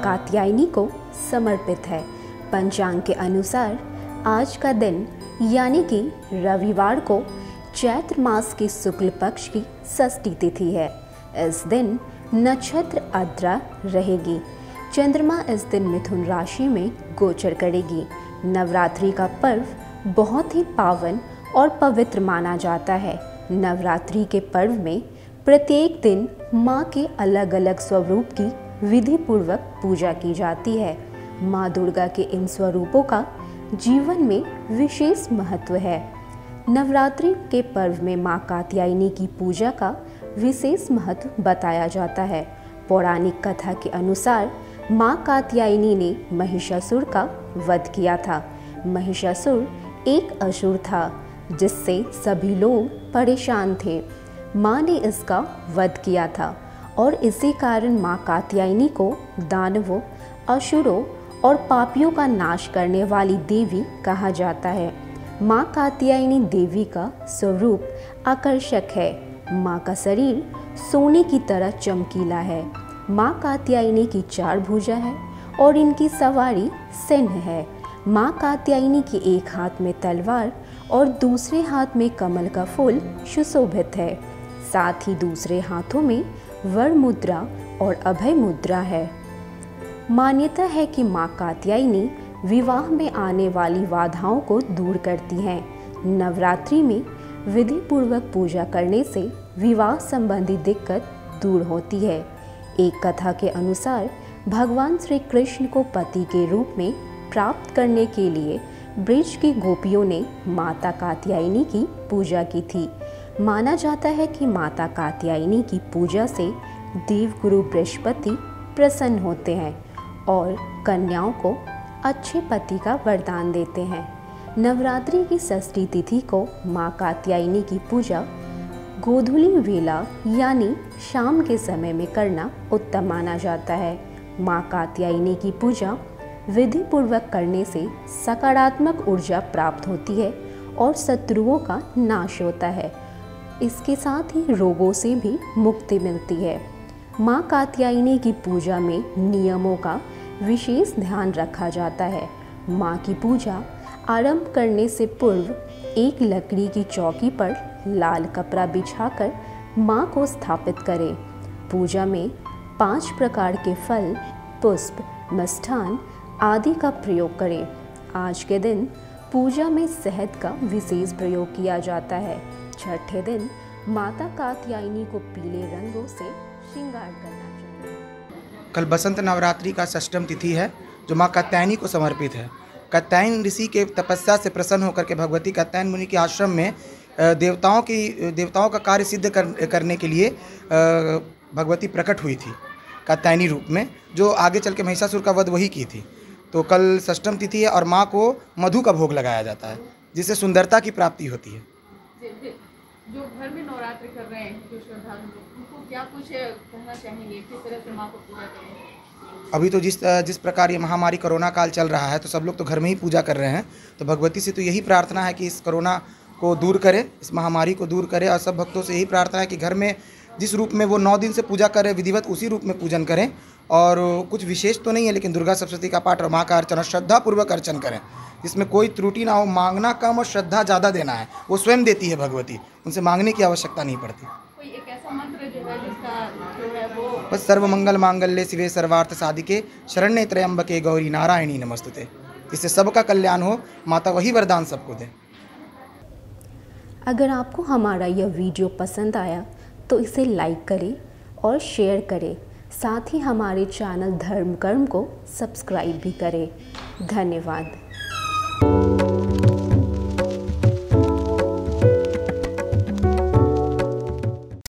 कात्यायनी को समर्पित है। पंचांग के अनुसार आज का दिन यानी कि रविवार को चैत्र मास की शुक्ल पक्ष की षष्ठी तिथि है। इस दिन नक्षत्र आद्रा रहेगी। चंद्रमा इस दिन मिथुन राशि में गोचर करेगी। नवरात्रि का पर्व बहुत ही पावन और पवित्र माना जाता है। नवरात्रि के पर्व में प्रत्येक दिन माँ के अलग अलग स्वरूप की विधि पूर्वक पूजा की जाती है। माँ दुर्गा के इन स्वरूपों का जीवन में विशेष महत्व है। नवरात्रि के पर्व में माँ कात्यायनी की पूजा का विशेष महत्व बताया जाता है। पौराणिक कथा के अनुसार माँ कात्यायनी ने महिषासुर का वध किया था। महिषासुर एक असुर था जिससे सभी लोग परेशान थे। माँ ने इसका वध किया था और इसी कारण माँ कात्यायनी को दानवों, असुरों और पापियों का नाश करने वाली देवी कहा जाता है। माँ कात्यायनी देवी का स्वरूप आकर्षक है। माँ का शरीर सोने की तरह चमकीला है। माँ कात्यायनी की 4 भुजा है और इनकी सवारी सिंह है। माँ कात्यायनी के एक हाथ में तलवार और दूसरे हाथ में कमल का फूल सुशोभित है। साथ ही दूसरे हाथों में वर मुद्रा और अभय मुद्रा है। मान्यता है कि माँ कात्यायनी विवाह में आने वाली बाधाओं को दूर करती हैं। नवरात्रि में विधि पूर्वक पूजा करने से विवाह संबंधी दिक्कत दूर होती है। एक कथा के अनुसार भगवान श्री कृष्ण को पति के रूप में प्राप्त करने के लिए ब्रज की गोपियों ने माता कात्यायनी की पूजा की थी। माना जाता है कि माता कात्यायनी की पूजा से देवगुरु बृहस्पति प्रसन्न होते हैं और कन्याओं को अच्छे पति का वरदान देते हैं। नवरात्रि की षष्ठी तिथि को माँ कात्यायनी की पूजा गोधूली वेला यानी शाम के समय में करना उत्तम माना जाता है। माँ कात्यायनी की पूजा विधि पूर्वक करने से सकारात्मक ऊर्जा प्राप्त होती है और शत्रुओं का नाश होता है। इसके साथ ही रोगों से भी मुक्ति मिलती है। माँ कात्यायनी की पूजा में नियमों का विशेष ध्यान रखा जाता है। माँ की पूजा आरंभ करने से पूर्व एक लकड़ी की चौकी पर लाल कपड़ा बिछाकर माँ को स्थापित करें। पूजा में 5 प्रकार के फल, पुष्प, मिष्ठान आदि का प्रयोग करें। आज के दिन पूजा में शहद का विशेष प्रयोग किया जाता है। छठे दिन माता कात्यायनी को पीले रंगों से श्रृंगार करना चाहिए। कल बसंत नवरात्रि का षष्ठम तिथि है जो माँ कात्यायनी को समर्पित है। कात्यायन ऋषि के तपस्या से प्रसन्न होकर के भगवती कात्यायन मुनि के आश्रम में देवताओं का कार्य सिद्ध करने के लिए भगवती प्रकट हुई थी कात्यायनी रूप में, जो आगे चल के महिषासुर का वध वही की थी। तो कल षष्ठम तिथि है और माँ को मधु का भोग लगाया जाता है जिससे सुंदरता की प्राप्ति होती है। जो घर में नवरात्र कर रहे हैं जो श्रद्धालु उनको क्या कुछ कहना चाहेंगे, किस तरह से माँ को पूजा करें? अभी तो जिस प्रकार ये महामारी कोरोना काल चल रहा है तो सब लोग तो घर में ही पूजा कर रहे हैं। तो भगवती से तो यही प्रार्थना है कि इस कोरोना को दूर करे, इस महामारी को दूर करे। और सब भक्तों से यही प्रार्थना है कि घर में जिस रूप में वो 9 दिन से पूजा करें विधिवत उसी रूप में पूजन करें। और कुछ विशेष तो नहीं है, लेकिन दुर्गा सप्तशती का पाठ और माँ का अर्चना श्रद्धापूर्वक अर्चन करें, जिसमें कोई त्रुटि ना हो। मांगना कम और श्रद्धा ज़्यादा देना है, वो स्वयं देती है भगवती, उनसे मांगने की आवश्यकता नहीं पड़ती। कोई एक ऐसा मंत्र जो है जिसका जो है वो बस सर्वमंगल मांगल्ये शिवे सर्वार्थ साधिके शरण्ये त्र्यंबके गौरी नारायणी नमस्तुते, इससे सबका कल्याण हो। माता वही वरदान सबको दे। अगर आपको हमारा यह वीडियो पसंद आया तो इसे लाइक करें और शेयर करें। साथ ही हमारे चैनल धर्म कर्म को सब्सक्राइब भी करें। धन्यवाद।